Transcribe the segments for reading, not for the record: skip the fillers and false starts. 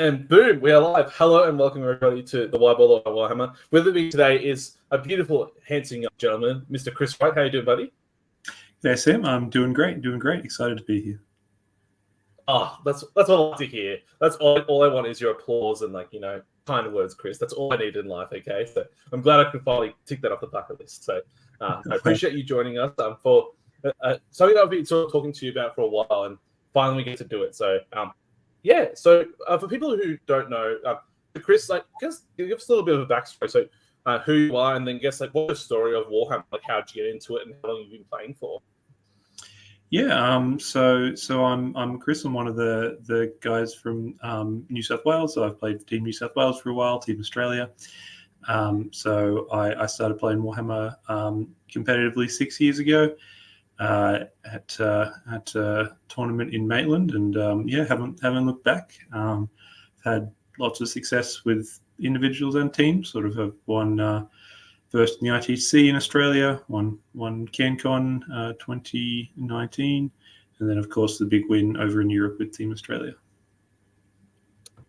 And boom, we are live. Hello and welcome everybody to the Wide Ball of Warhammer. With me today is a beautiful, handsome young gentleman, Mr. Chris Wright. How you doing, buddy? There, Sam. I'm doing great. Excited to be here. Oh, that's what I like to hear. That's all I want is your applause and kind words, Chris. That's all I need in life. Okay, so I'm glad I could finally tick that off the bucket list. So I appreciate you joining us for something that I've been sort of talking to you about for a while, and finally we get to do it. So yeah. So for people who don't know, Chris, just give us a little bit of a backstory. So who you are, and then what's the story of Warhammer? How'd you get into it, and how long you've been playing for? Yeah. So I'm Chris. I'm one of the guys from New South Wales. So I've played for Team New South Wales for a while, Team Australia. So I started playing Warhammer competitively 6 years ago at a tournament in Maitland, and haven't looked back. Had lots of success with individuals and teams. Sort of have won first in the ITC in Australia, won CanCon 2019, and then of course the big win over in Europe with Team Australia.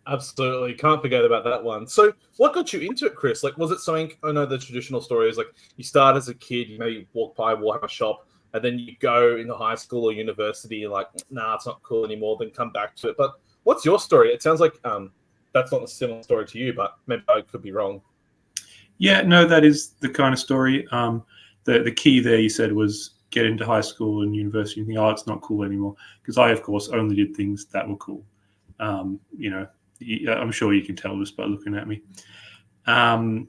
Absolutely, can't forget about that one. So, what got you into it, Chris? Was it something? I know the traditional story is you start as a kid, you maybe walk by a Warhammer shop, and then you go into high school or university, and nah, it's not cool anymore. Then come back to it. But what's your story? It sounds like that's not a similar story to you, but maybe I could be wrong. Yeah, no, that is the kind of story. The key there, you said, was get into high school and university and think, it's not cool anymore. Because I, of course, only did things that were cool. I'm sure you can tell just by looking at me. Played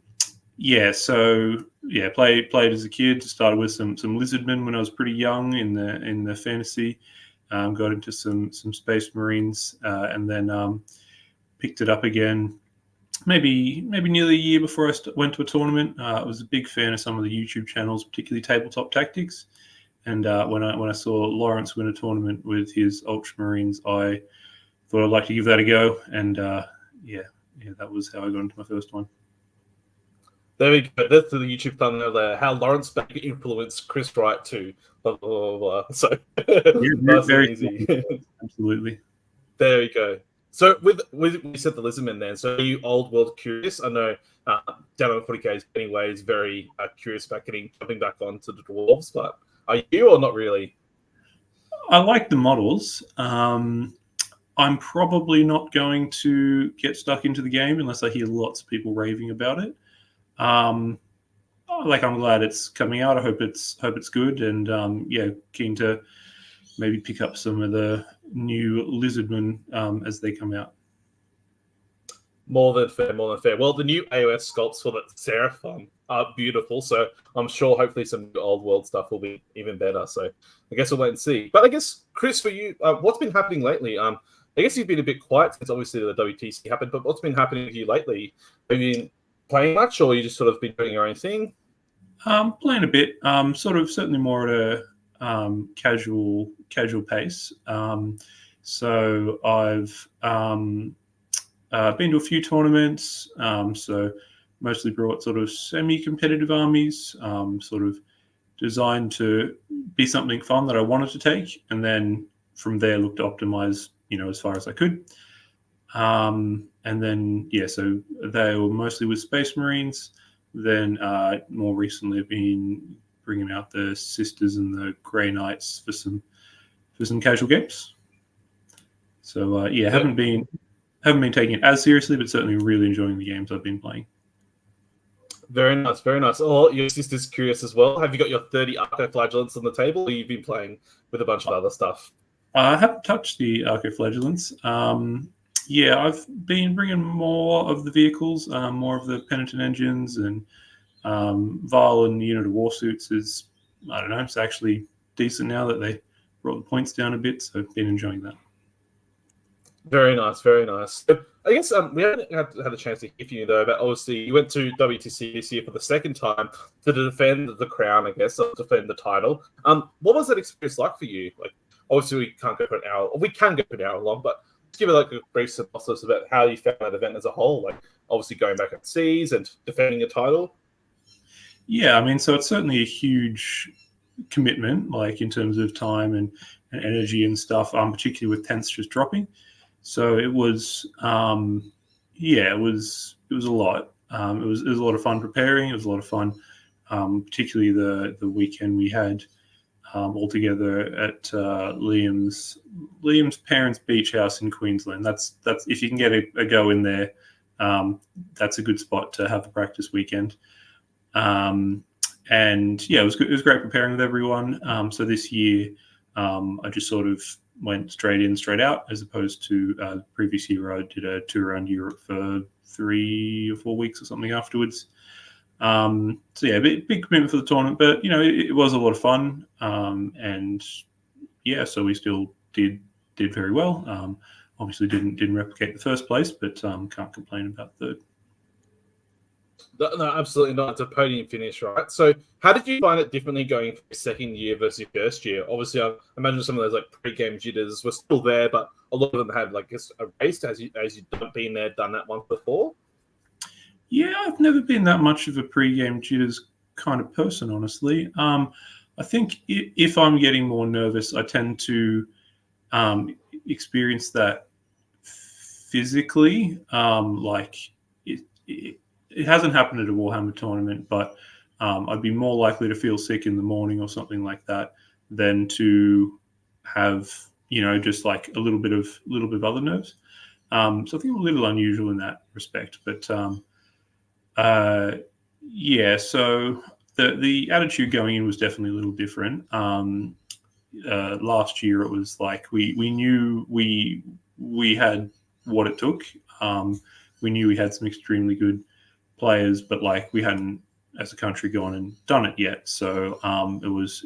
as a kid. Started with some Lizardmen when I was pretty young in the fantasy. Got into some Space Marines, and then picked it up again. Maybe nearly a year before I went to a tournament. I was a big fan of some of the YouTube channels, particularly Tabletop Tactics. And when I saw Lawrence win a tournament with his Ultramarines, I thought I'd like to give that a go. And that was how I got into my first one. There we go. That's the YouTube thumbnail there. How Lawrence Baker influenced Chris Wright too. Blah, blah, blah, blah. So nice and easy. Absolutely. There we go. So with you said the Lizardmen then, so are you old world curious? I know down on 40K anyway is very curious about jumping back onto the dwarves, but are you or not really? I like the models. I'm probably not going to get stuck into the game unless I hear lots of people raving about it. I'm glad it's coming out. I hope it's good, and keen to maybe pick up some of the new Lizardmen as they come out. More than fair. Well, the new AOS sculpts for the Seraphim are beautiful, so I'm sure hopefully some old world stuff will be even better. So I guess we'll wait and see. But I guess, Chris, for you, what's been happening lately? I guess you've been a bit quiet since obviously the WTC happened, but what's been happening with you lately? Have you been playing much, or you just sort of been doing your own thing? Playing a bit, certainly more at a casual pace. So I've been to a few tournaments. So mostly brought sort of semi-competitive armies, sort of designed to be something fun that I wanted to take, and then from there looked to optimize, as far as I could. And then so they were mostly with Space Marines. Then more recently, I've been bringing out the Sisters and the Grey Knights for some casual games. So haven't been taking it as seriously, but certainly really enjoying the games I've been playing. Very nice, very nice. Oh, your sister's curious as well. Have you got your 30 Archoflagellants on the table, or you've been playing with a bunch of other stuff? I haven't touched the Archoflagellants. I've been bringing more of the vehicles, more of the Penitent engines, and Val and Unit of Warsuits is, I don't know, it's actually decent now that they brought the points down a bit, so I've been enjoying that. Very nice, very nice. I guess we haven't had a chance to hear from you, though, but obviously you went to WTC this year for the second time to defend the crown, I guess, or defend the title. What was that experience like for you? Obviously we can't go for an hour, or we can go for an hour long, but just give it a brief synopsis about how you found that event as a whole, obviously going back overseas and defending a title. Yeah, I mean, so it's certainly a huge commitment, in terms of time and energy and stuff, particularly with tenths just dropping. So it was, it was a lot. It was a lot of fun preparing. It was a lot of fun, particularly the weekend we had all together at Liam's parents' beach house in Queensland. That's if you can get a go in there, that's a good spot to have a practice weekend. And yeah, it was good. It was great preparing with everyone. So this year, I just sort of went straight in, straight out, as opposed to the previous year where I did a tour around Europe for 3 or 4 weeks or something afterwards. So yeah, big commitment for the tournament, but it was a lot of fun. And yeah, so we still did very well. Obviously didn't replicate the first place, but can't complain about third. No, absolutely not. It's a podium finish, right? So, how did you find it differently going for your second year versus your first year? Obviously, I imagine some of those pre-game jitters were still there, but a lot of them had erased as you've been there, done that once before. Yeah, I've never been that much of a pre-game jitters kind of person, honestly. I think if I'm getting more nervous, I tend to experience that physically. It hasn't happened at a Warhammer tournament, but I'd be more likely to feel sick in the morning or something like that than to have just a little bit of other nerves. So I think I'm a little unusual in that respect, but yeah. So the attitude going in was definitely a little different. Last year it was we knew we had what it took. We knew we had some extremely good players, but we hadn't as a country gone and done it yet. So it was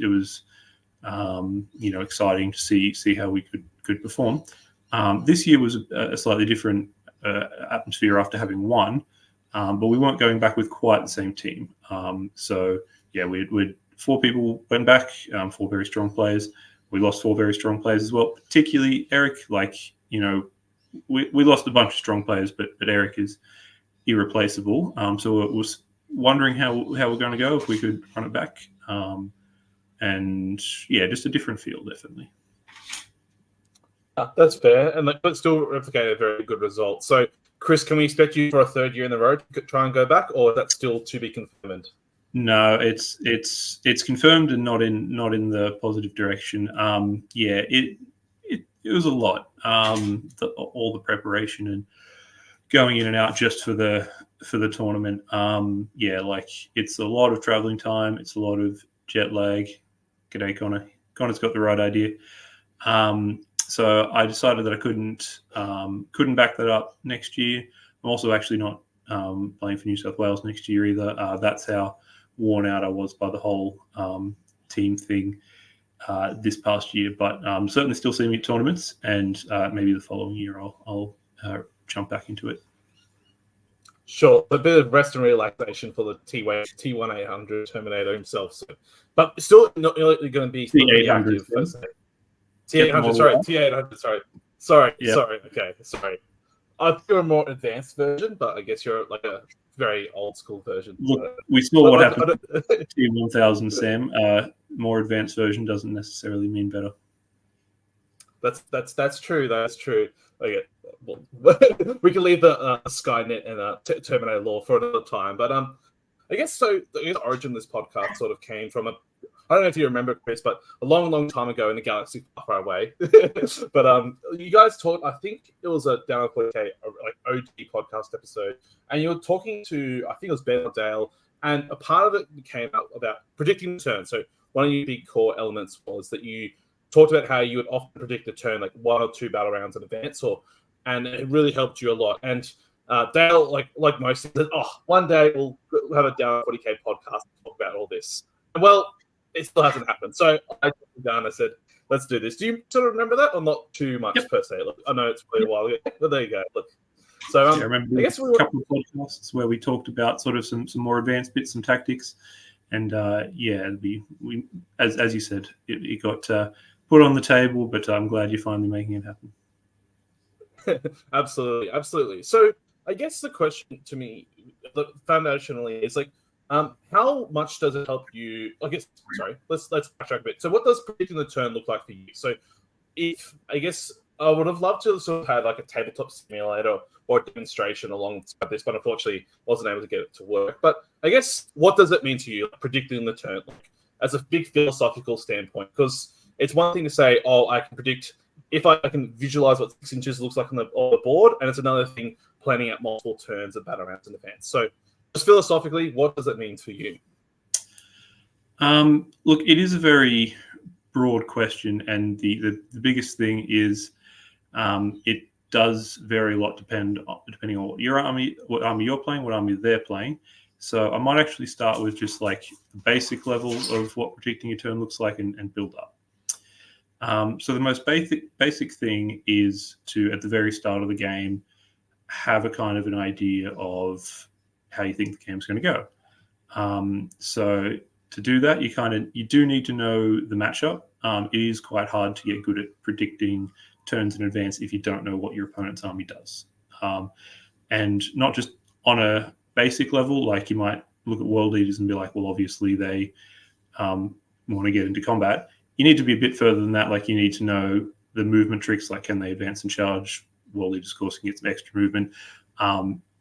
exciting to see how we could perform. This year was a slightly different atmosphere after having won, but we weren't going back with quite the same team. So yeah, we'd 4 people went back, 4 very strong players. We lost 4 very strong players as well, particularly Eric. We lost a bunch of strong players, but Eric is irreplaceable. So it was wondering how we're going to go, if we could run it back. And yeah, just a different feel, definitely. That's fair, and but still replicate a very good result. So, Chris, can we expect you for a third year in the row to try and go back, or is that still to be confirmed? No, it's confirmed and not in the positive direction. Yeah, it was a lot. All the preparation and going in and out just for the tournament. Yeah, it's a lot of traveling time. It's a lot of jet lag. G'day, Connor. Connor's got the right idea. So I decided that I couldn't back that up next year. I'm also actually not playing for New South Wales next year either. That's how worn out I was by the whole team thing this past year. But certainly still see me at tournaments, and maybe the following year I'll jump back into it. Sure, a bit of rest and relaxation for the T1800 Terminator himself. So, but still not going to be T800. T800, sorry, T800, sorry. Yep. Sorry. Okay, sorry. I think you're a more advanced version, but I guess you're a very old school version. Look, we saw what happened to T1000, Sam. More advanced version doesn't necessarily mean better. That's true. That's true. Okay, well, we can leave the Skynet and Terminator lore for another time. But I guess so. The origin of this podcast sort of came from I don't know if you remember, Chris, but a long, long time ago in a galaxy far, far away. But you guys talked. I think it was a Down 40K OG podcast episode, and you were talking to, I think it was Ben or Dale, and a part of it came out about predicting the turn. So one of your big core elements was that you talked about how you would often predict a turn 1 or 2 battle rounds in advance, and it really helped you a lot. And Dale, like most, said, one day we'll have a Down 40K podcast to talk about all this. Well, it still hasn't happened. So I took down and I said, let's do this. Do you sort of remember that, or not too much per se? Look, I know it's probably a while ago, but there you go. Look. So I remember a couple of podcasts where we talked about sort of some more advanced bits, some tactics. And we as you said, it got put on the table, but I'm glad you're finally making it happen. Absolutely. So I guess the question to me, foundationally, is how much does it help you? Let's backtrack a bit. So what does predicting the turn look like for you? So if I guess I would have loved to sort of have like a tabletop simulator or a demonstration alongside this, but unfortunately wasn't able to get it to work. But I guess, what does it mean to you, like, predicting the turn, like, as a big philosophical standpoint? Because it's one thing to say, oh, I can predict if I can visualize what 6 inches looks like on the board, and it's another thing planning out multiple turns of battle rounds in advance. So, just philosophically, what does it mean for you? Look, it is a very broad question, and the biggest thing is it does vary a lot depending on what army you're playing, what army they're playing. So I might actually start with just like the basic level of what predicting a turn looks like and build up. So the most basic thing is to, at the very start of the game, have a kind of an idea of how you think the game's going to go. So to do that, you do need to know the matchup. It is quite hard to get good at predicting turns in advance if you don't know what your opponent's army does. And not just on a basic level, like you might look at world leaders and be like, well, obviously they want to get into combat. You need to be a bit further than that. Like, you need to know the movement tricks, like can they advance and charge? World leaders, of course, can get some extra movement.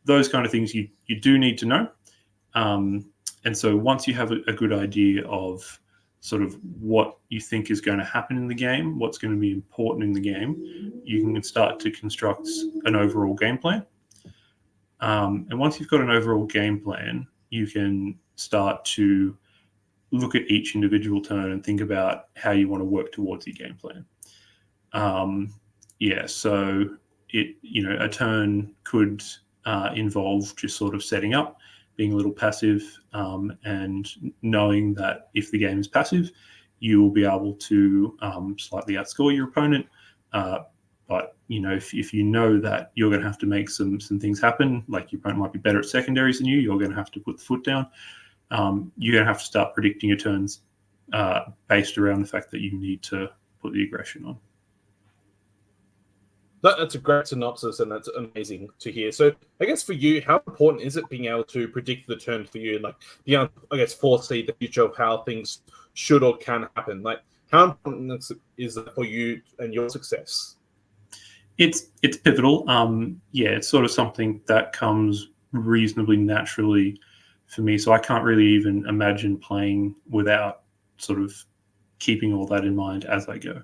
Those kind of things you do need to know. And so once you have a good idea of sort of what you think is going to happen in the game, what's going to be important in the game, you can start to construct an overall game plan. And once you've got an overall game plan, you can start to look at each individual turn and think about how you want to work towards your game plan. So a turn could involve just sort of setting up, being a little passive, and knowing that if the game is passive, you will be able to slightly outscore your opponent. But if you know that you're going to have to make some things happen, like your opponent might be better at secondaries than you, you're going to have to put the foot down. You're going to have to start predicting your turns based around the fact that you need to put the aggression on. That's a great synopsis, and that's amazing to hear. So, I guess for you, how important is it being able to predict the turn for you, and like being able to, I guess, foresee the future of how things should or can happen? Like, how important is that for you and your success? It's pivotal. It's sort of something that comes reasonably naturally for me. So I can't really even imagine playing without sort of keeping all that in mind as I go.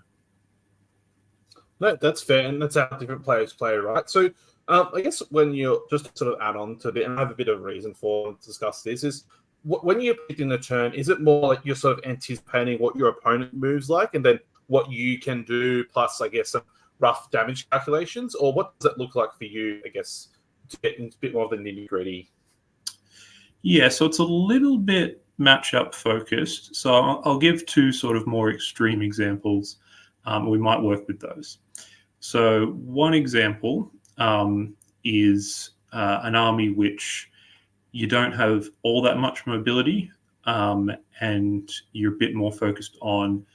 No, that's fair, and that's how different players play, right? So, I guess when you're just to sort of add on to a bit, and I have a bit of reason for to discuss this, is when you're predicting the turn, is it more like you're sort of anticipating what your opponent moves like, and then what you can do, plus, I guess, some rough damage calculations, or what does it look like for you, I guess, to get into a bit more of the nitty-gritty? Yeah, so it's a little bit matchup focused. So I'll give two sort of more extreme examples. We might work with those. So one example is an army which you don't have all that much mobility, and you're a bit more focused on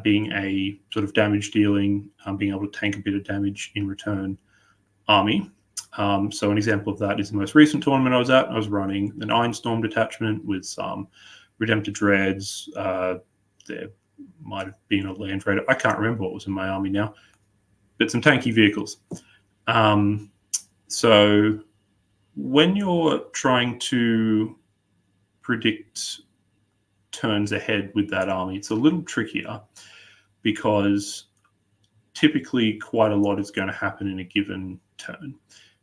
being a sort of damage dealing, being able to tank a bit of damage in return army. So an example of that is the most recent tournament I was at. I was running an Ironstorm detachment with some Redemptor Dreads. There might have been a Land Raider. I can't remember what was in my army now, but some tanky vehicles. So when you're trying to predict turns ahead with that army, it's a little trickier because typically quite a lot is going to happen in a given turn.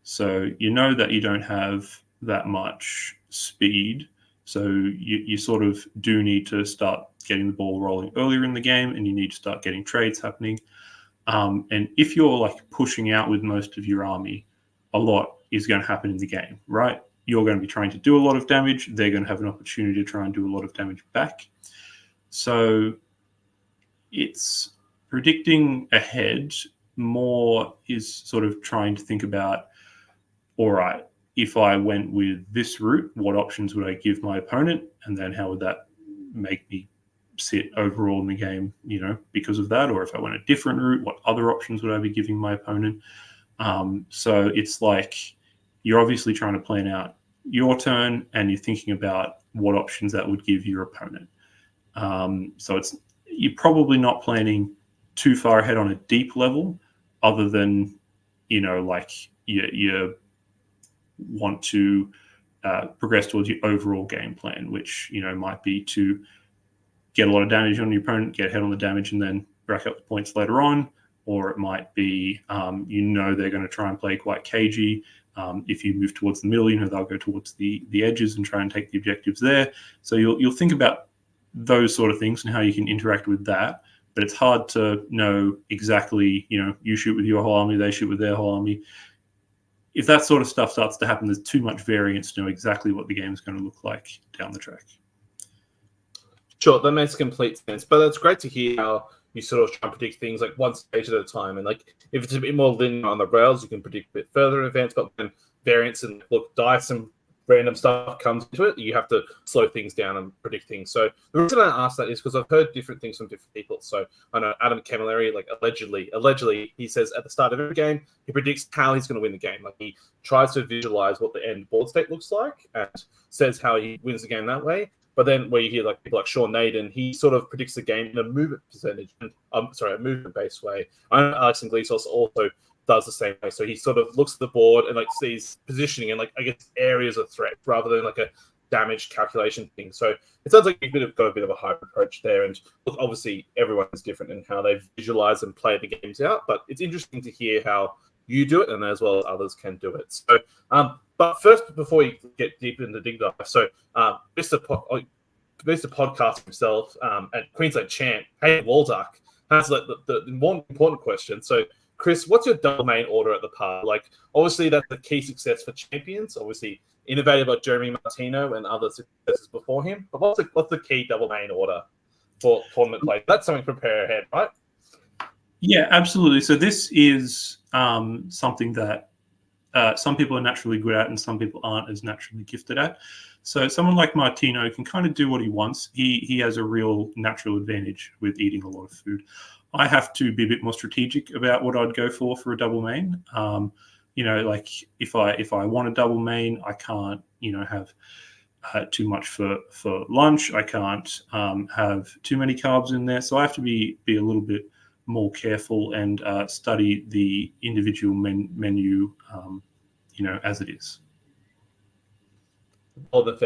So you know that you don't have that much speed, so you sort of do need to start getting the ball rolling earlier in the game, and you need to start getting trades happening. And if you're like pushing out with most of your army, a lot is going to happen in the game, right? You're going to be trying to do a lot of damage. They're going to have an opportunity to try and do a lot of damage back. So it's predicting ahead more is sort of trying to think about, all right, if I went with this route, what options would I give my opponent? And then how would that make me sit overall in the game, because of that? Or if I went a different route, what other options would I be giving my opponent? So it's like you're obviously trying to plan out your turn, and you're thinking about what options that would give your opponent. So you're probably not planning too far ahead on a deep level, other than, like you want to progress towards your overall game plan, which, might be to get a lot of damage on your opponent, get ahead on the damage, and then rack up the points later on. Or it might be, they're going to try and play quite cagey. If you move towards the middle, they'll go towards the edges and try and take the objectives there. So you'll think about those sort of things and how you can interact with that. But it's hard to know exactly, you shoot with your whole army, they shoot with their whole army. If that sort of stuff starts to happen, there's too much variance to know exactly what the game is going to look like down the track. Sure, that makes complete sense. But it's great to hear how you sort of try and predict things like one stage at a time. And like if it's a bit more linear on the rails, you can predict a bit further in advance. But when variance and dice and random stuff comes into it, you have to slow things down and predict things. So the reason I ask that is because I've heard different things from different people. So I know Adam Camilleri, like allegedly, he says at the start of every game, he predicts how he's going to win the game. Like he tries to visualize what the end board state looks like and says how he wins the game that way. But then where you hear like people like Sean Naden, he sort of predicts the game in a movement percentage, a movement-based way. I know Alex Iglesias also does the same way. So he sort of looks at the board and like sees positioning and like I guess areas of threat rather than like a damage calculation thing. So it sounds like you've got a bit of a hybrid approach there. And obviously everyone is different in how they visualize and play the games out. But it's interesting to hear how you do it and as well as others can do it. So, but first, before we get deep into the dig dive, so Mr. Podcast himself and Queensland champ, Hayden Waldock, has the more important question. So, Chris, what's your double main order at the par? Like, obviously, that's the key success for champions. Obviously, innovative like Jeremy Martino and other successes before him. But what's the key double main order for tournament play? That's something to prepare ahead, right? Yeah, absolutely. So this is something that some people are naturally good at and some people aren't as naturally gifted at. So someone like Martino can kind of do what he wants. He has a real natural advantage with eating a lot of food. I have to be a bit more strategic about what I'd go for a double main. Like if I want a double main, I can't, have too much for lunch. I can't have too many carbs in there. So I have to be a little bit more careful and study the individual menu, as it is. More than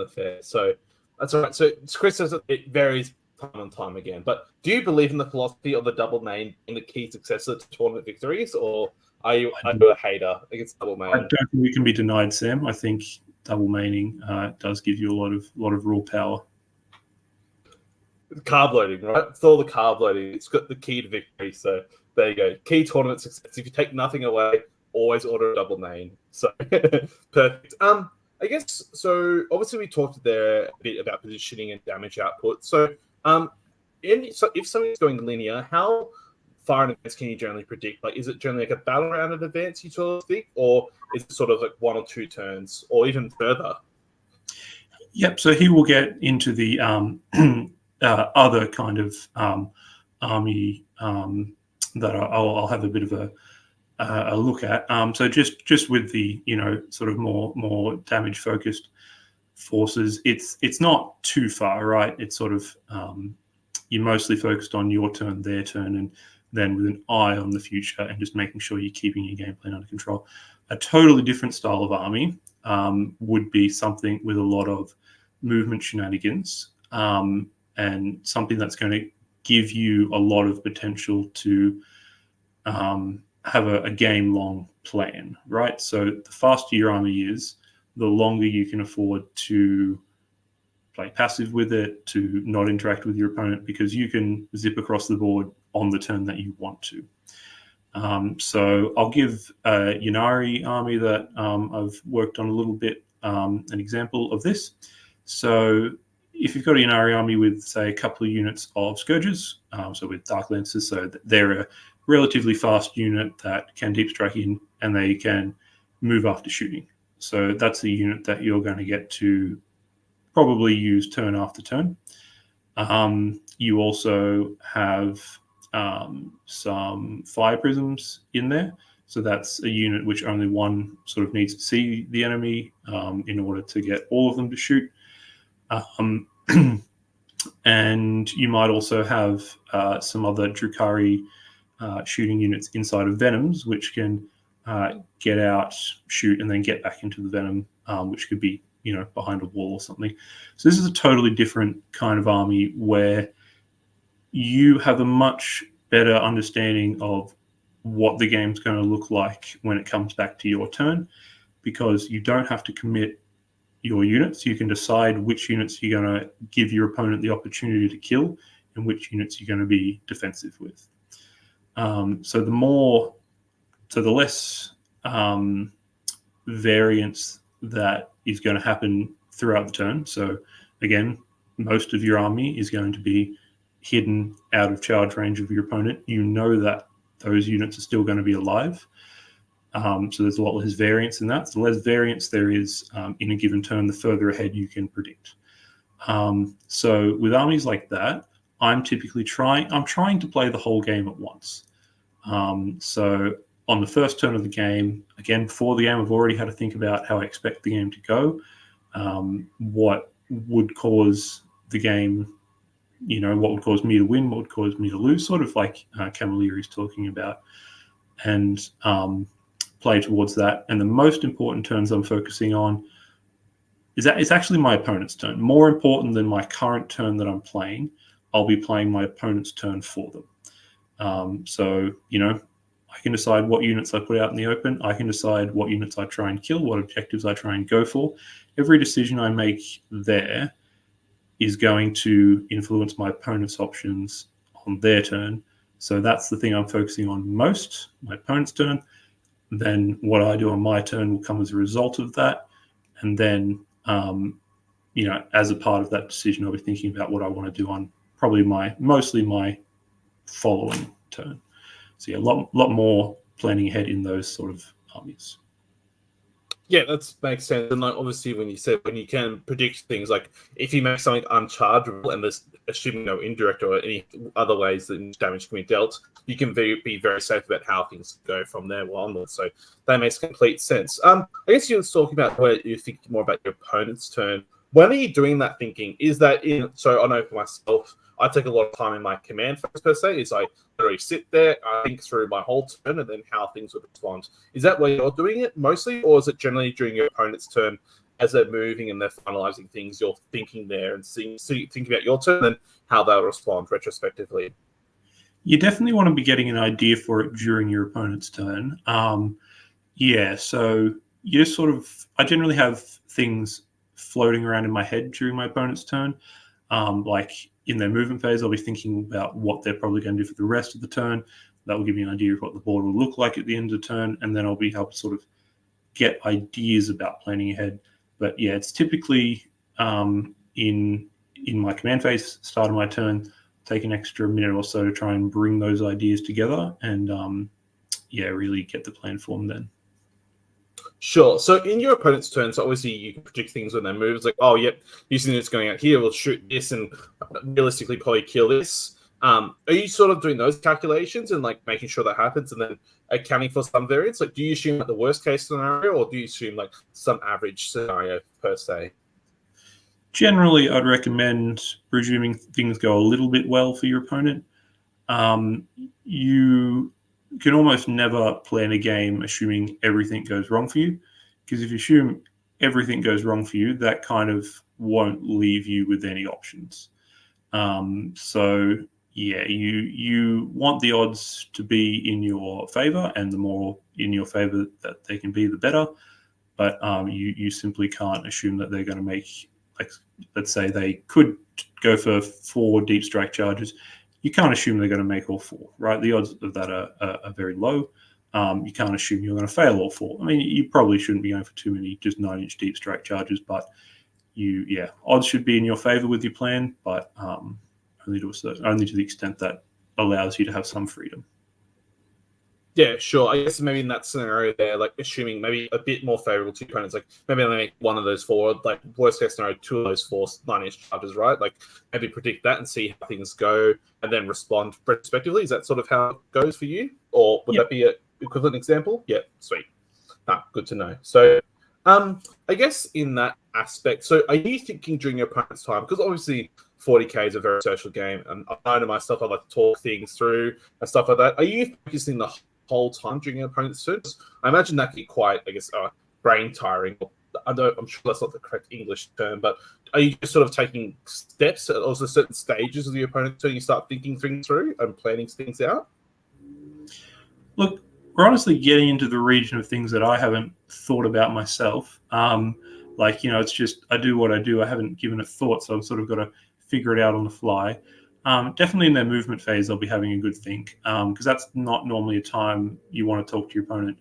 fair. So that's all right. So Chris says it varies time and time again. But do you believe in the philosophy of the double main and the key successor to tournament victories, or are you a hater against double main? I don't think we can be denied, Sam. I think double maining does give you a lot of raw power. Carb loading, right? It's all the carb loading. It's got the key to victory. So there you go. Key tournament success. If you take nothing away, always order a double main. So perfect. I guess so. Obviously, we talked there a bit about positioning and damage output. So, if something's going linear, how far in advance can you generally predict? Like, is it generally like a battle round in advance you sort of think, or is it sort of like 1 or 2 turns, or even further? Yep. So he will get into the other kind of army that I'll have a bit of a look at. So just with the sort of more damage focused forces, it's not too far, right? It's sort of you're mostly focused on your turn, their turn, and then with an eye on the future and just making sure you're keeping your game plan under control. A totally different style of army would be something with a lot of movement shenanigans and something that's going to give you a lot of potential to have a game-long plan, right? So the faster your army is, the longer you can afford to play passive with it, to not interact with your opponent, because you can zip across the board on the turn that you want to. So I'll give a Ynnari army that I've worked on a little bit an example of this. So if you've got a Ynnari army with, say, a couple of units of Scourges, so with Dark Lancers, so they're a relatively fast unit that can deep strike in and they can move after shooting. So that's the unit that you're going to get to probably use turn after turn. You also have some Fire Prisms in there. So that's a unit which only one sort of needs to see the enemy in order to get all of them to shoot. And you might also have some other Drukhari shooting units inside of venoms, which can get out, shoot, and then get back into the venom, which could be behind a wall or something. So this is a totally different kind of army where you have a much better understanding of what the game's going to look like when it comes back to your turn, because you don't have to commit your units. You can decide which units you're going to give your opponent the opportunity to kill and which units you're going to be defensive with. So the less variance that is going to happen throughout the turn. So again, most of your army is going to be hidden out of charge range of your opponent. You know that those units are still going to be alive. So there's a lot less variance in that. The less variance there is in a given turn, the further ahead you can predict. So with armies like that, I'm trying to play the whole game at once. So on the first turn of the game, again, before the game, I've already had to think about how I expect the game to go, what would cause the game, what would cause me to win, what would cause me to lose, sort of like Camilleri is talking about, and play towards that. And the most important turns I'm focusing on is that it's actually my opponent's turn. More important than my current turn that I'm playing, I'll be playing my opponent's turn for them. So, I can decide what units I put out in the open. I can decide what units I try and kill, what objectives I try and go for. Every decision I make there is going to influence my opponent's options on their turn. So that's the thing I'm focusing on most, my opponent's turn. Then what I do on my turn will come as a result of that. And then, as a part of that decision, I'll be thinking about what I want to do on probably mostly my following turn. So yeah, a lot more planning ahead in those sort of armies. Yeah, that makes sense. And like obviously when you can predict things, like if you make something unchargeable and there's assuming no indirect or any other ways that damage can be dealt, you can be very safe about how things go from there onwards. So that makes complete sense. I guess you were talking about where you think more about your opponent's turn. When are you doing that thinking? Is that so I know for myself, I take a lot of time in my command phase per se. Is I literally sit there, I think through my whole turn and then how things would respond. Is that where you're doing it mostly, or is it generally during your opponent's turn as they're moving and they're finalizing things, you're thinking there and thinking about your turn and how they'll respond retrospectively? You definitely want to be getting an idea for it during your opponent's turn. So you just I generally have things floating around in my head during my opponent's turn. Like in their movement phase, I'll be thinking about what they're probably going to do for the rest of the turn. That will give me an idea of what the board will look like at the end of the turn, and then I'll be able to sort of get ideas about planning ahead. But yeah, it's typically in my command phase, start of my turn, take an extra minute or so to try and bring those ideas together and really get the plan formed then. Sure. So in your opponent's turn, so obviously you can predict things when they move. It's like, oh, yep, this unit's going out here, we'll shoot this and realistically probably kill this. Are you sort of doing those calculations and like making sure that happens and then accounting for some variance? Like, do you assume like the worst case scenario or do you assume like some average scenario per se? Generally, I'd recommend presuming things go a little bit well for your opponent. You can almost never plan a game assuming everything goes wrong for you, because if you assume everything goes wrong for you, that kind of won't leave you with any options. You want the odds to be in your favor, and the more in your favor that they can be, the better. But you simply can't assume that they're going to make, like, let's say they could go for 4 deep strike charges. You can't assume they're going to make all 4, right? The odds of that are very low. You can't assume you're going to fail all 4. I mean, you probably shouldn't be going for too many just 9-inch deep strike charges, but odds should be in your favor with your plan, but only to the extent that allows you to have some freedom. Yeah, sure. I guess maybe in that scenario there, like assuming maybe a bit more favorable to opponents, like maybe they make one of those 4, like worst case scenario, 2 of those 4 9-inch charges, right? Like maybe predict that and see how things go and then respond retrospectively. Is that sort of how it goes for you? Or would that be an equivalent example? Yeah, sweet. Good to know. So I guess in that aspect, so are you thinking during your opponent's time? Because obviously 40k is a very social game, and I know myself, I like to talk things through and stuff like that. Are you focusing the whole time during your opponent's turn? I imagine that could be quite, I guess, brain tiring. I'm sure that's not the correct English term, but are you just sort of taking steps at also certain stages of the opponent's turn? You start thinking things through and planning things out? Look, we're honestly getting into the region of things that I haven't thought about myself. It's just I do what I do. I haven't given it thought, so I've sort of got to figure it out on the fly. Definitely in their movement phase, they'll be having a good think, because that's not normally a time you want to talk to your opponent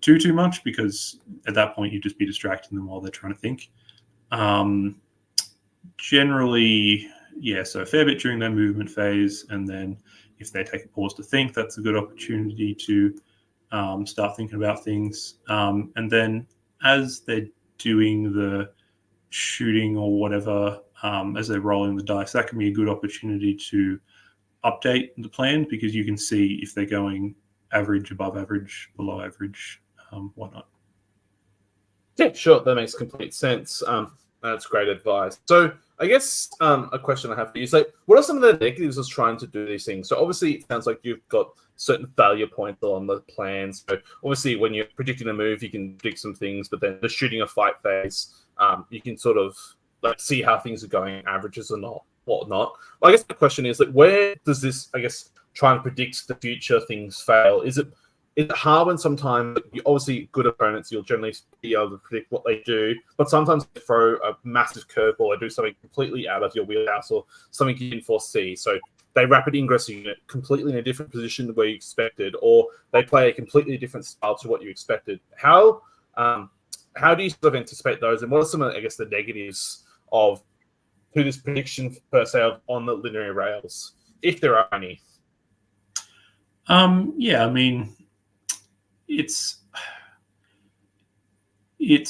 too much, because at that point you'd just be distracting them while they're trying to think. Generally, yeah, so a fair bit during their movement phase, and then if they take a pause to think, that's a good opportunity to start thinking about things. And then as they're doing the shooting or whatever, as they're rolling the dice, that can be a good opportunity to update the plan, because you can see if they're going average, above average, below average, whatnot. Yeah, sure. That makes complete sense. That's great advice. So I guess a question I have for you is, like, what are some of the negatives of trying to do these things? So obviously it sounds like you've got certain failure points on the plan. So obviously when you're predicting a move, you can predict some things, but then the shooting a fight phase, you can sort of like see how things are going, averages or not, whatnot. Well, I guess the question is, like, where does this, I guess, trying to predict the future things fail? Is it hard when sometimes, you obviously good opponents, you'll generally be able to predict what they do, but sometimes they throw a massive curveball or do something completely out of your wheelhouse or something you didn't foresee. So they rapid ingress a unit completely in a different position than where you expected, or they play a completely different style to what you expected. How do you sort of anticipate those, and what are some of, I guess, the negatives of to this prediction per se on the linear rails, if there are any? Yeah, I mean, it's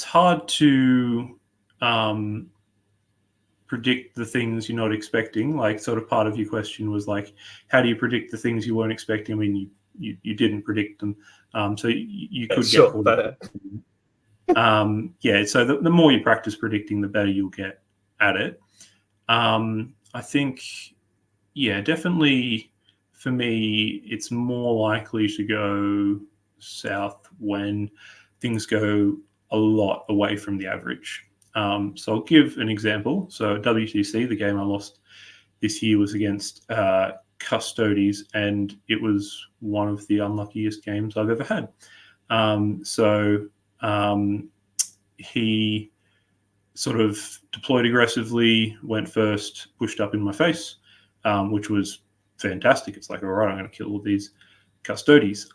hard to predict the things you're not expecting. Like, sort of part of your question was like, how do you predict the things you weren't expecting? I mean, you didn't predict them, so you could get caught up. Yeah, so the more you practice predicting, the better you'll get at it. I think, yeah, definitely for me, it's more likely to go south when things go a lot away from the average. So I'll give an example. So WTC, the game I lost this year, was against Custodes, and it was one of the unluckiest games I've ever had. He sort of deployed aggressively, went first, pushed up in my face, which was fantastic. It's like, all right, I'm going to kill all these Custodes.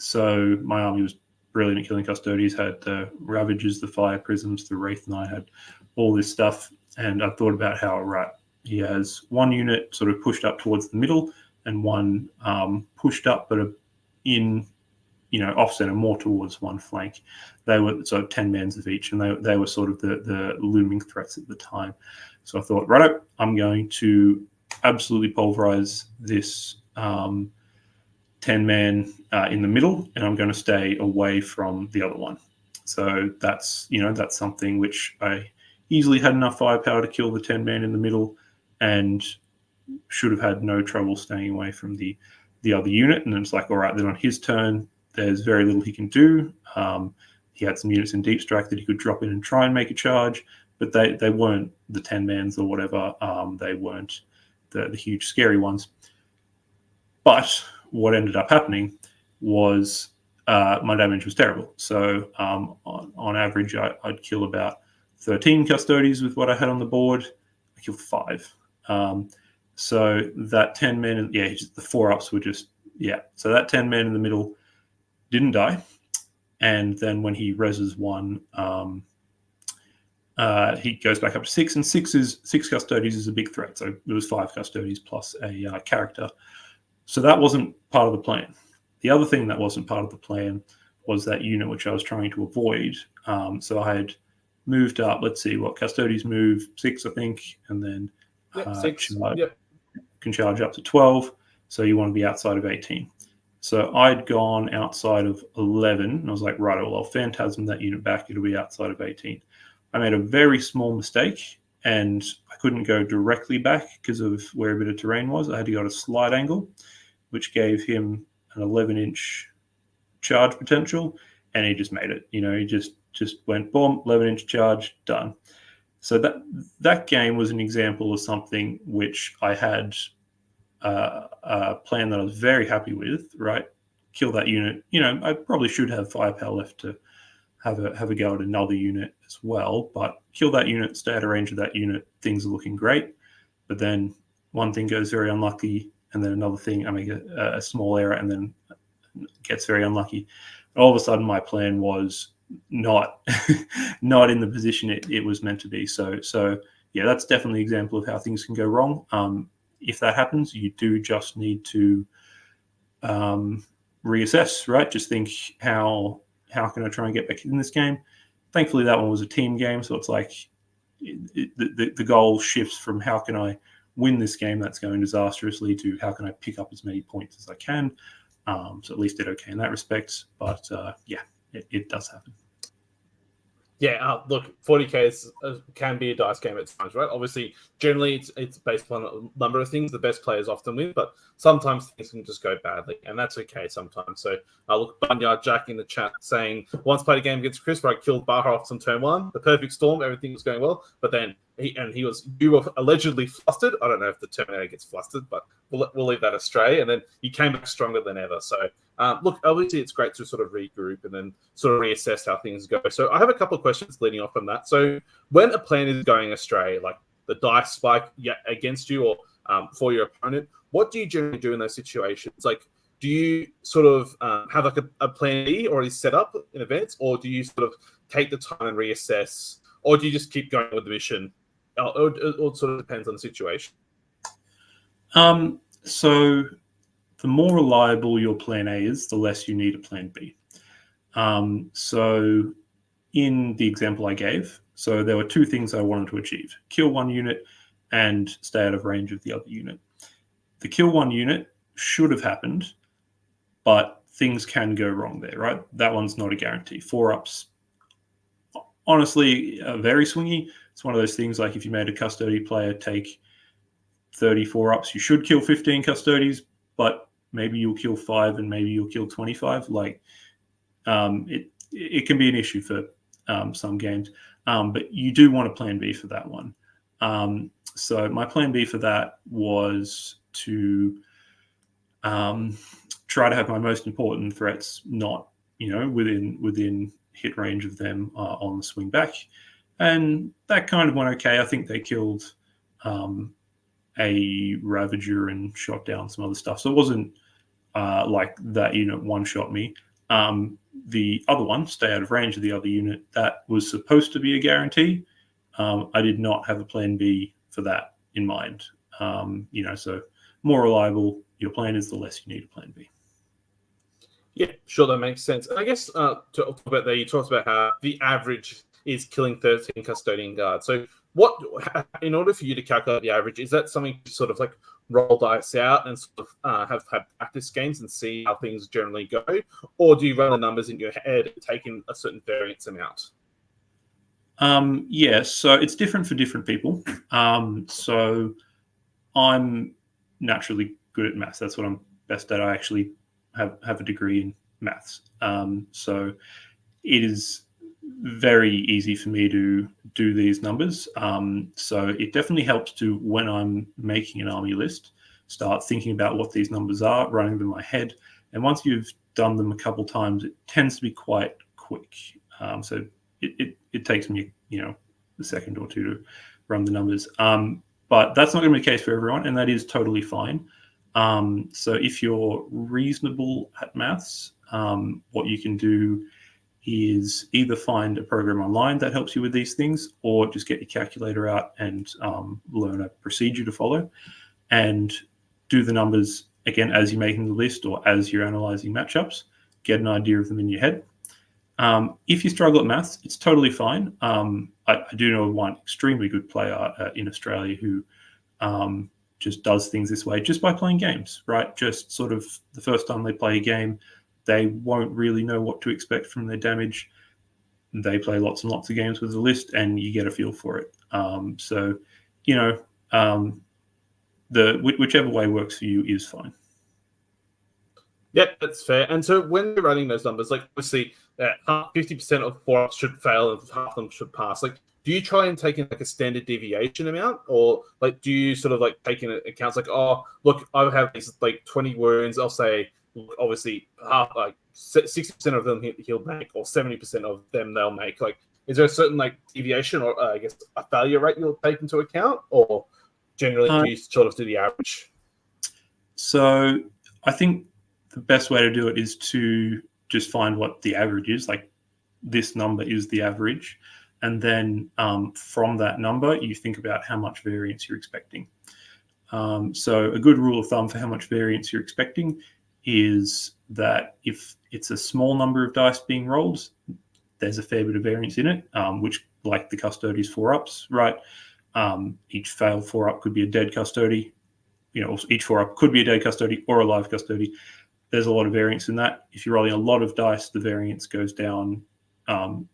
So my army was brilliant at killing Custodes, had the Ravages, the Fire Prisms, the Wraith Knight, had all this stuff. And I thought about how, right, he has one unit sort of pushed up towards the middle and one pushed up, but in, off-center, more towards one flank. They were sort of 10 mans of each, and they were sort of the looming threats at the time. So I thought, right, I'm going to absolutely pulverize this 10-man in the middle, and I'm going to stay away from the other one. So that's something which I easily had enough firepower to kill the 10-man in the middle, and should have had no trouble staying away from the other unit. And then it's like, all right, then on his turn, there's very little he can do. He had some units in deep strike that he could drop in and try and make a charge, but they weren't the 10-mans or whatever. They weren't the huge scary ones. But what ended up happening was my damage was terrible. So on average, I'd kill about 13 Custodes with what I had on the board. I killed 5. So that 10 men, the 4-ups were just, so that 10 men in the middle didn't die. And then when he reses 1, he goes back up to 6, and 6 Custodes is a big threat. So it was 5 Custodes plus a character. So that wasn't part of the plan. The other thing that wasn't part of the plan was that unit which I was trying to avoid. So I had moved up, let's see what Custodes move, 6, I think, and then 6. can charge up to 12. So you want to be outside of 18. So I'd gone outside of 11, and I was like, right, well, I'll phantasm that unit back. It'll be outside of 18. I made a very small mistake, and I couldn't go directly back because of where a bit of terrain was. I had to go at a slight angle, which gave him an 11-inch charge potential, and he just made it. He just went boom, 11-inch charge, done. So that game was an example of something which I had a plan that I was very happy with. Right, kill that unit. I probably should have firepower left to have a go at another unit as well, but kill that unit, stay out of range of that unit. Things are looking great, but then one thing goes very unlucky, and then another thing, I make a small error, and then gets very unlucky. All of a sudden, my plan was not not in the position it was meant to be. So yeah, that's definitely an example of how things can go wrong. If that happens, you do just need to reassess, right? Just think, how can I try and get back in this game? Thankfully, that one was a team game, so it's like the goal shifts from how can I win this game that's going disastrously to how can I pick up as many points as I can. So at least did okay in that respect. But yeah, it does happen. Yeah, look, 40k can be a dice game at times, right? Obviously, generally it's based on a number of things the best players often win, but sometimes things can just go badly, and that's okay sometimes. So look, Barnyard Jack in the chat saying, once played a game against Chris where I killed Barhoff on turn 1, the perfect storm, everything was going well, but then you were allegedly flustered. I don't know if the Terminator gets flustered, but we'll leave that astray. And then you came back stronger than ever. So look, obviously it's great to sort of regroup and then sort of reassess how things go. So I have a couple of questions leading off from that. So when a plan is going astray, like the dice spike against you or for your opponent, what do you generally do in those situations? Like, do you sort of have like a plan B already set up in advance, or do you sort of take the time and reassess, or do you just keep going with the mission? It sort of depends on the situation. So the more reliable your plan A is, the less you need a plan B. So in the example I gave, so there were two things I wanted to achieve: kill one unit and stay out of range of the other unit. The kill one unit should have happened, but things can go wrong there, right? That one's not a guarantee. 4-ups, honestly, very swingy. It's one of those things like if you made a custody player take 34 ups, you should kill 15 custodies, but maybe you'll kill 5 and maybe you'll kill 25. Like it can be an issue for some games, but you do want a plan B for that one. So my plan B for that was to try to have my most important threats not, within hit range of them on the swing back. And that kind of went okay. I think they killed a Ravager and shot down some other stuff. So it wasn't like that unit one-shot me. The other one, stay out of range of the other unit, that was supposed to be a guarantee. I did not have a plan B for that in mind. So more reliable your plan is, the less you need a plan B. Yeah, sure, that makes sense. And I guess to talk about that, you talked about how the average is killing 13 custodian guards. So in order for you to calculate the average, is that something you sort of like roll dice out and sort of have practice games and see how things generally go? Or do you run the numbers in your head and take in a certain variance amount? Yeah, so it's different for different people. So I'm naturally good at maths. That's what I'm best at. I actually have a degree in maths. So it is very easy for me to do these numbers. So it definitely helps to, when I'm making an army list, start thinking about what these numbers are, running them in my head. And once you've done them a couple times, it tends to be quite quick. So it takes me, a second or two to run the numbers. But that's not going to be the case for everyone, and that is totally fine. So if you're reasonable at maths, what you can do is either find a program online that helps you with these things, or just get your calculator out and learn a procedure to follow and do the numbers again as you're making the list or as you're analyzing matchups, get an idea of them in your head. If you struggle at maths, it's totally fine. I do know one extremely good player in Australia who just does things this way just by playing games, right? Just sort of the first time they play a game, they won't really know what to expect from their damage. They play lots and lots of games with the list, and you get a feel for it. So, whichever way works for you is fine. Yeah, that's fair. And so when you're running those numbers, like obviously 50% of 4-ups should fail and half of them should pass. Like, do you try and take in like a standard deviation amount, or like do you sort of like take in accounts like, oh, look, I have these like 20 wounds. I'll say obviously half, like 60% of them he'll make, or 70% of them they'll make. Like, is there a certain like deviation or I guess a failure rate you'll take into account, or generally do you sort of do the average? So I think the best way to do it is to just find what the average is. Like, this number is the average. And then from that number, you think about how much variance you're expecting. So a good rule of thumb for how much variance you're expecting is that if it's a small number of dice being rolled, there's a fair bit of variance in it, which, like the Custody's 4-ups, right? Each failed 4-up could be a dead Custody. Each 4-up could be a dead Custody or a live Custody. There's a lot of variance in that. If you're rolling a lot of dice, the variance goes down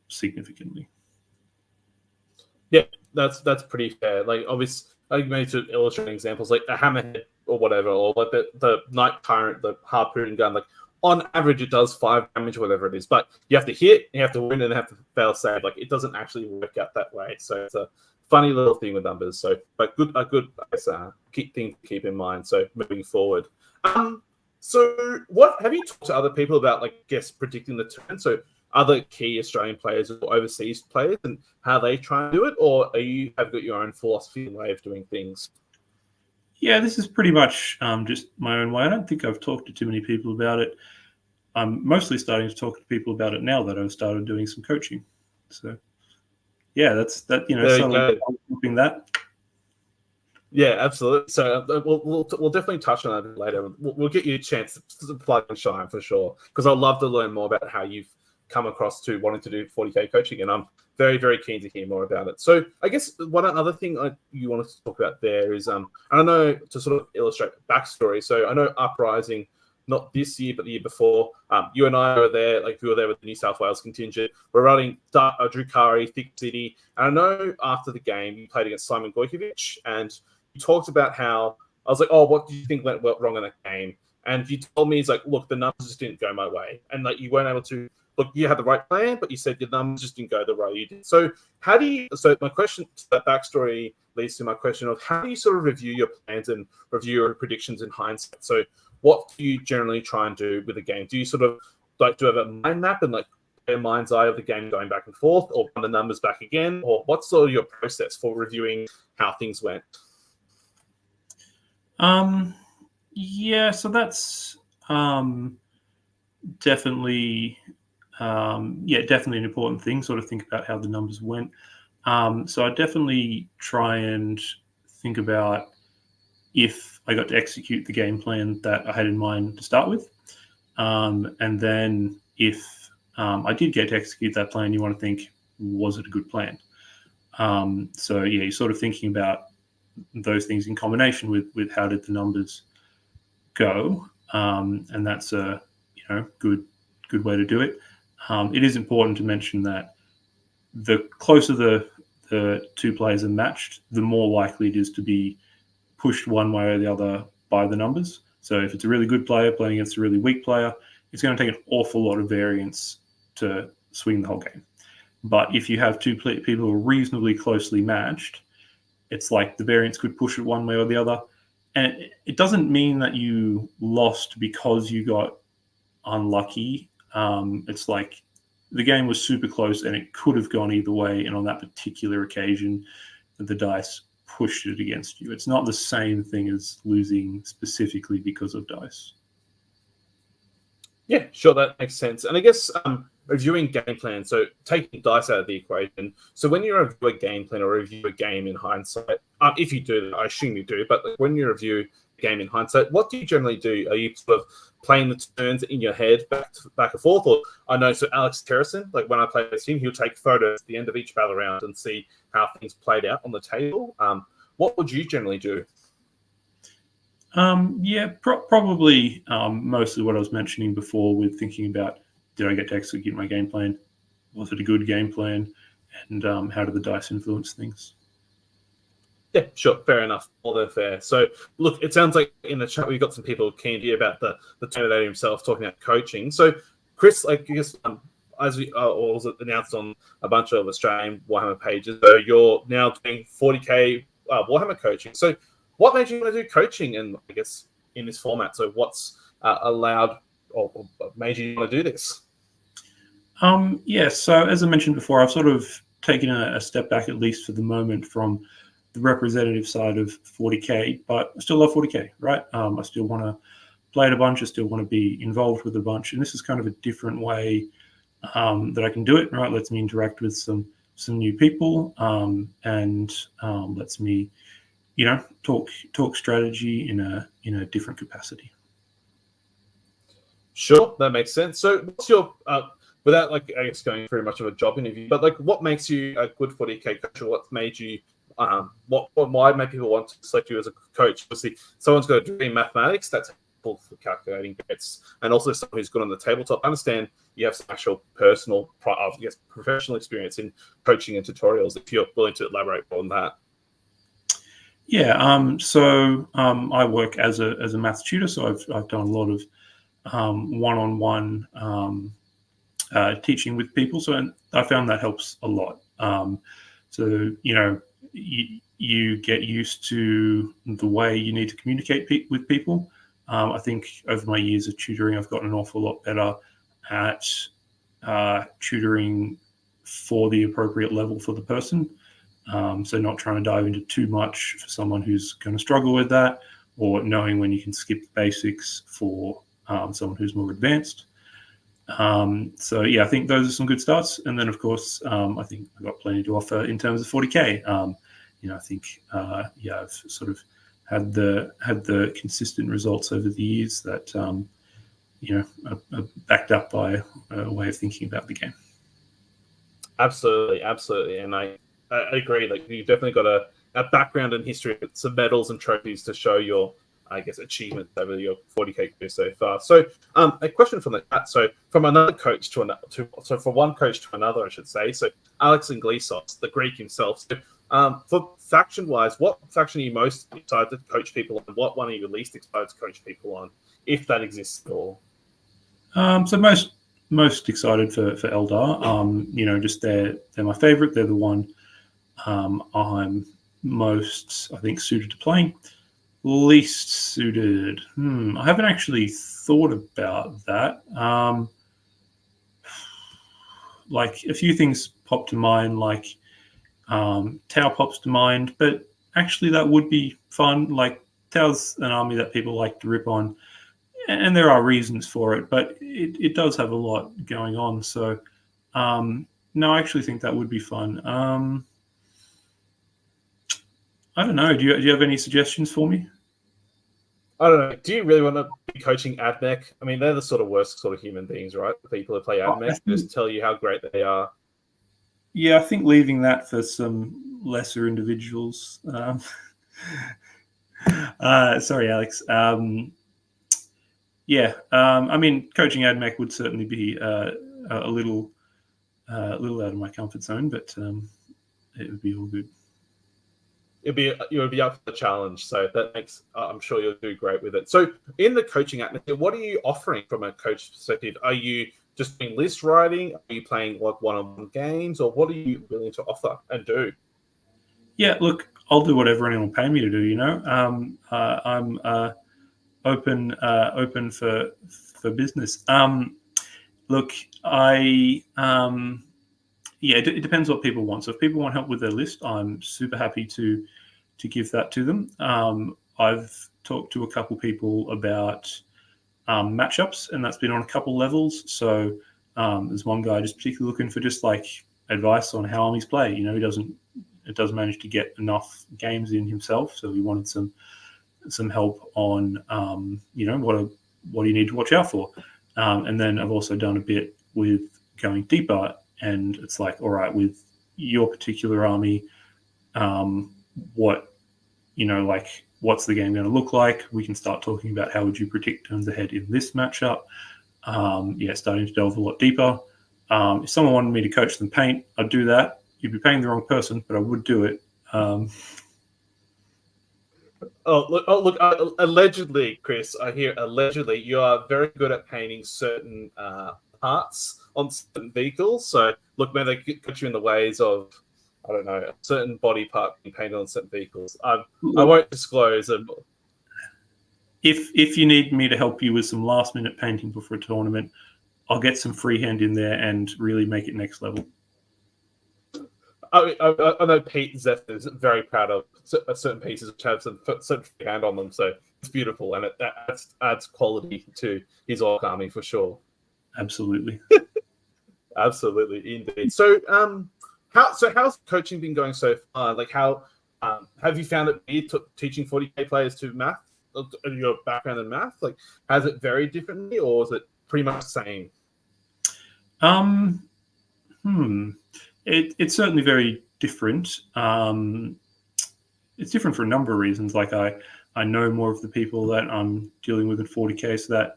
significantly. Yeah, that's pretty fair. Like, obviously, like maybe to illustrate examples, like a hammerhead or whatever, or like the Knight Tyrant, the harpoon gun, like on average it does 5 damage, whatever it is. But you have to hit, you have to win, and have to fail save. Like, it doesn't actually work out that way. So it's a funny little thing with numbers. So, but a good thing to keep in mind. So moving forward. So what have you talked to other people about, like, guess predicting the turn? So other key Australian players or overseas players and how they try and do it, or have got your own philosophy and way of doing things? Yeah, this is pretty much just my own way. I don't think I've talked to too many people about it. I'm mostly starting to talk to people about it now that I've started doing some coaching. So yeah, that's that. Something that. Yeah, absolutely. So we'll definitely touch on that a bit later. We'll get you a chance to plug and shine for sure, because I'd love to learn more about how you've come across to wanting to do 40K coaching, and I'm very, very keen to hear more about it. So I guess one other thing you wanted to talk about there is, I don't know, to sort of illustrate backstory. So I know Uprising, not this year, but the year before, you and I were there, like we were there with the New South Wales contingent. We're running Drukari, Thick City. And I know after the game, you played against Simon Gojkovic, and you talked about how, I was like, oh, what do you think went wrong in that game? And you told me, it's like, look, the numbers just didn't go my way. And like, you weren't able to, look, you had the right plan, but you said your numbers just didn't go the way you did. So so my question to that backstory leads to my question of, how do you sort of review your plans and review your predictions in hindsight? So what do you generally try and do with a game? Do you sort of like, do you have a mind map and like a mind's eye of the game going back and forth, or run the numbers back again? Or what's sort of your process for reviewing how things went? Yeah, so that's definitely definitely an important thing, sort of think about how the numbers went. So I definitely try and think about if I got to execute the game plan that I had in mind to start with. And then if I did get to execute that plan, you want to think, was it a good plan? So yeah, you're sort of thinking about those things in combination with how did the numbers go, and that's a good way to do it. It is important to mention that the closer the two players are matched, the more likely it is to be pushed one way or the other by the numbers. So if it's a really good player playing against a really weak player, it's going to take an awful lot of variance to swing the whole game. But if you have two people who are reasonably closely matched, it's like the variance could push it one way or the other. And it doesn't mean that you lost because you got unlucky. It's like the game was super close and it could have gone either way. And on that particular occasion, the dice pushed it against you. It's not the same thing as losing specifically because of dice. Yeah, sure, that makes sense. And I guess reviewing game plan, so taking dice out of the equation. So when you review a game plan or review a game in hindsight, if you do, I assume you do, but when you review a game in hindsight, what do you generally do? Are you sort of playing the turns in your head back and forth? Or I know, so Alex Terracin, like when I play with him, he'll take photos at the end of each battle round and see how things played out on the table. What would you generally do? Probably mostly what I was mentioning before with thinking about, did I get to execute my game plan? Was it a good game plan? And how do the dice influence things? Yeah, sure, fair enough. More than fair. So, look, it sounds like in the chat we've got some people keen to hear about the Terminator himself talking about coaching. So, Chris, like, I guess as we or was it announced on a bunch of Australian Warhammer pages, so you're now doing 40k Warhammer coaching. So, what made you want to do coaching, and I guess in this format? So, what's allowed or made you want to do this? So as I mentioned before, I've sort of taken a step back, at least for the moment, from the representative side of 40k, but I still love 40k, right? I still want to play it a bunch. I still want to be involved with a bunch, and this is kind of a different way that I can do it. Right, lets me interact with some new people, and lets me, talk strategy in a different capacity. Sure, that makes sense. So, what's your without like I guess going through much of a job interview, but like what makes you a good 40k coach, or what made you why make people want to select you as a coach? Obviously, someone's got a degree in mathematics, that's helpful for calculating grades, and also someone who's good on the tabletop. I understand you have some actual personal, professional experience in coaching and tutorials. If you're willing to elaborate on that. Yeah. So I work as a maths tutor, so I've done a lot of one-on-one teaching with people. So I found that helps a lot. So you get used to the way you need to communicate with people. I think over my years of tutoring, I've gotten an awful lot better at tutoring for the appropriate level for the person. So not trying to dive into too much for someone who's going to struggle with that, or knowing when you can skip the basics for someone who's more advanced. I think those are some good starts. And then, of course, I think I've got plenty to offer in terms of 40k. I think I've sort of had the consistent results over the years that are backed up by a way of thinking about the game. Absolutely, and I agree. Like, you've definitely got a background in history, some medals and trophies to show your, I guess, achievement over your 40k career so far. So, a question from the chat. So, from another coach to another, from one coach to another, I should say. So, Alex Inglesos, the Greek himself. So, for faction-wise, what faction are you most excited to coach people on? What one are you least excited to coach people on, if that exists at all? So most excited for Eldar. Just they're my favorite. They're the one I'm most, I think, suited to playing. Least suited. I haven't actually thought about that. Like, a few things pop to mind, like Tau pops to mind, but actually that would be fun. Like, Tau's an army that people like to rip on, and there are reasons for it, but it does have a lot going on. So no, I actually think that would be fun. I don't know. Do you have any suggestions for me? I don't know. Do you really want to be coaching AdMech? I mean, they're the sort of worst sort of human beings, right? The people who play AdMech just tell you how great they are. Yeah, I think leaving that for some lesser individuals. Sorry, Alex. I mean, coaching AdMech would certainly be a little out of my comfort zone, but it would be all good. You would be up for the challenge, so that makes I'm sure you'll do great with it. So, in the coaching atmosphere, what are you offering from a coach perspective? Are you just doing list writing? Are you playing like one-on-one games, or what are you willing to offer and do? Yeah, look, I'll do whatever anyone will pay me to do. I'm open for business. Look, it depends what people want. So if people want help with their list, I'm super happy to give that to them. I've talked to a couple people about matchups, and that's been on a couple levels. So there's one guy just particularly looking for just like advice on how armies play. He doesn't manage to get enough games in himself, so he wanted some help on what do you need to watch out for. And then I've also done a bit with going deeper, and it's like, all right, with what what's the game going to look like? We can start talking about how would you predict turns ahead in this matchup. Starting to delve a lot deeper. If someone wanted me to coach them paint, I'd do that. You'd be paying the wrong person, but I would do it. Allegedly, Chris, I hear allegedly you are very good at painting certain parts on certain vehicles. So, look, maybe they put you in the ways of, I don't know, a certain body part being painted on certain vehicles. I won't disclose. If you need me to help you with some last-minute painting before a tournament, I'll get some freehand in there and really make it next level. I know Pete Zeth is very proud of certain pieces which have some freehand on them, so it's beautiful, and it adds quality to his orc army for sure. Absolutely. Absolutely, indeed. So, how's coaching been going so far? Like, how have you found it weird teaching 40k players to math? Your background in math, like, has it varied differently, or is it pretty much the same? It's certainly very different. It's different for a number of reasons. Like I know more of the people that I'm dealing with in 40k, so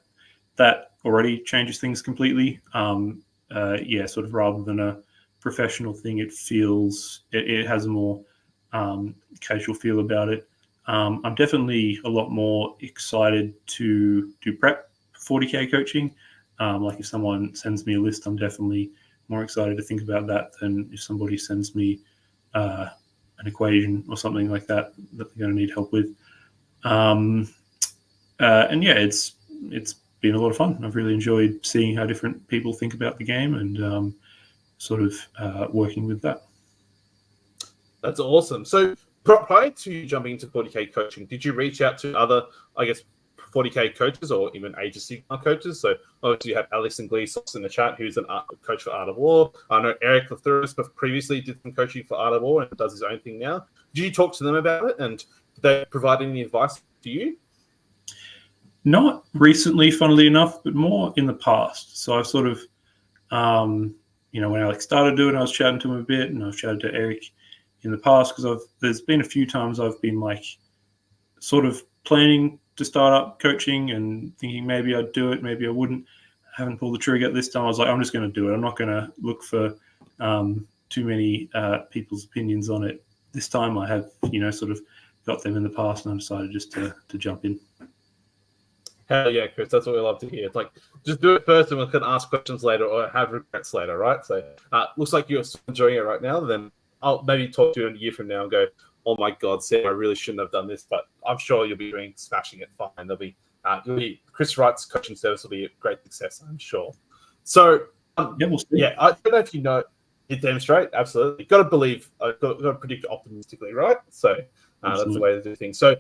that already changes things completely. Sort of rather than a professional thing, it feels it has a more casual feel about it. I'm definitely a lot more excited to do prep for 40k coaching. Like if someone sends me a list, I'm definitely more excited to think about that than if somebody sends me an equation or something like that they're going to need help with. It's been a lot of fun. I've really enjoyed seeing how different people think about the game and working with that. That's awesome. So prior to jumping into 40k coaching, did you reach out to other, 40k coaches or even Age of Sigmar coaches? So obviously you have Alex and Gleesos in the chat, who's a coach for Art of War. I know Eric Lathuris previously did some coaching for Art of War and does his own thing now. Did you talk to them about it, and did they provide any advice to you? Not recently, funnily enough, but more in the past. So I've sort of, when Alex started doing it, I was chatting to him a bit, and I've chatted to Eric in the past because there's been a few times I've been like sort of planning to start up coaching and thinking maybe I'd do it, maybe I wouldn't. I haven't pulled the trigger this time. I was like, I'm just going to do it. I'm not going to look for too many people's opinions on it. This time I have, sort of got them in the past, and I decided just to jump in. Hell yeah, Chris, that's what we love to hear. It's like, just do it first and we can ask questions later or have regrets later, right? So looks like you're enjoying it right now. Then I'll maybe talk to you in a year from now and go, oh my God, Sam, I really shouldn't have done this, but I'm sure you'll be smashing it fine. There'll be Chris Wright's coaching service will be a great success, I'm sure. So, we'll see. Yeah, I don't know if you know, you demonstrate, absolutely. Got to believe, got to predict optimistically, right? So that's the way to do things. So,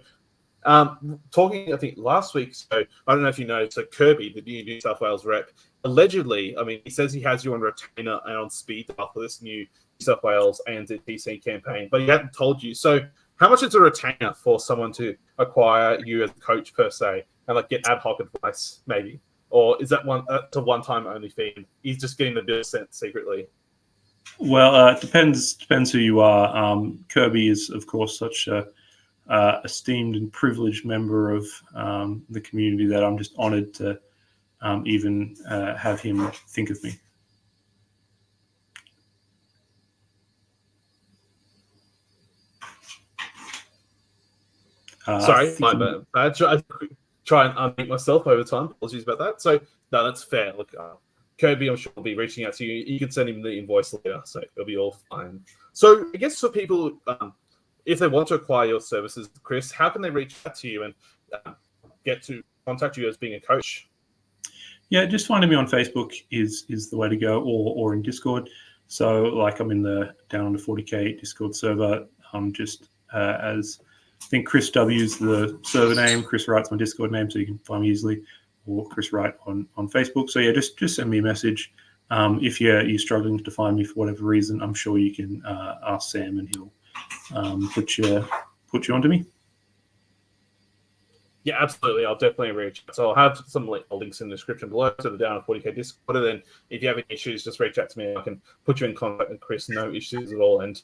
talking, I think last week, so I don't know if you know, so Kirby, the New South Wales rep, allegedly, he says he has you on retainer and on speed dial for this new New South Wales ANZ PC campaign, but he hadn't told you. So how much is a retainer for someone to acquire you as a coach per se and like get ad hoc advice maybe? Or is that a one-time only fee? He's just getting the bill sent secretly. Well, it depends who you are. Kirby is, of course, such a esteemed and privileged member of the community that I'm just honored to even have him think of me. Sorry, my bad. I try and unmute myself over time. Apologies about that. So, no, that's fair. Look, Kirby, I'm sure, will be reaching out to you. You can send him the invoice later, so it'll be all fine. So, I guess for people, if they want to acquire your services, Chris, how can they reach out to you and get to contact you as being a coach? Yeah, just finding me on Facebook is the way to go, or in Discord. So, like, I'm in the Down Under 40k Discord server. I'm just as I think Chris W is the server name. Chris Wright's my Discord name, so you can find me easily, or Chris Wright on Facebook. So yeah, just send me a message. If you're struggling to find me for whatever reason, I'm sure you can ask Sam, and he'll put you onto me. Yeah, absolutely. I'll definitely reach out. So I'll have some links in the description below to the Down 40k Discord. And then if you have any issues, just reach out to me. I can put you in contact with Chris. No issues at all. And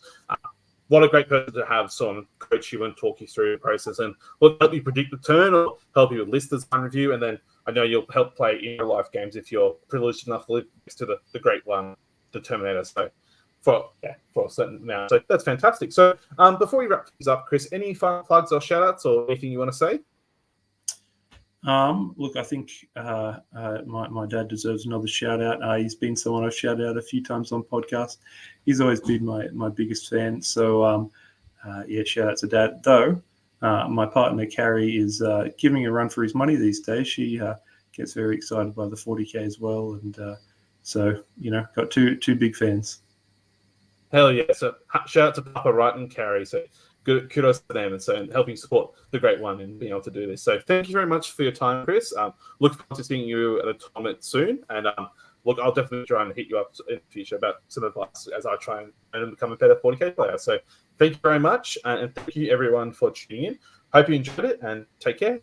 what a great person to have someone coach you and talk you through the process, and will help you predict the turn or help you with list design review. And then I know you'll help play in real life games if you're privileged enough to live next to the great one, the Terminator. So for a certain now. So that's fantastic. So before we wrap things up, Chris, any final plugs or shout outs or anything you want to say? Look, I think my dad deserves another shout out. He's been someone I've shouted out a few times on podcasts. He's always been my biggest fan. So shout out to Dad. Though my partner Carrie is giving a run for his money these days. She gets very excited by the 40K as well, and so got two big fans. Hell yeah! So shout out to Papa Wright and Carrie. So good, kudos to them, and so helping support the great one and being able to do this. So thank you very much for your time, Chris. Look forward to seeing you at a tournament soon, and look, I'll definitely try and hit you up in the future about some advice as I try and become a better 40K player. So thank you very much, and thank you everyone for tuning in. Hope you enjoyed it, and take care.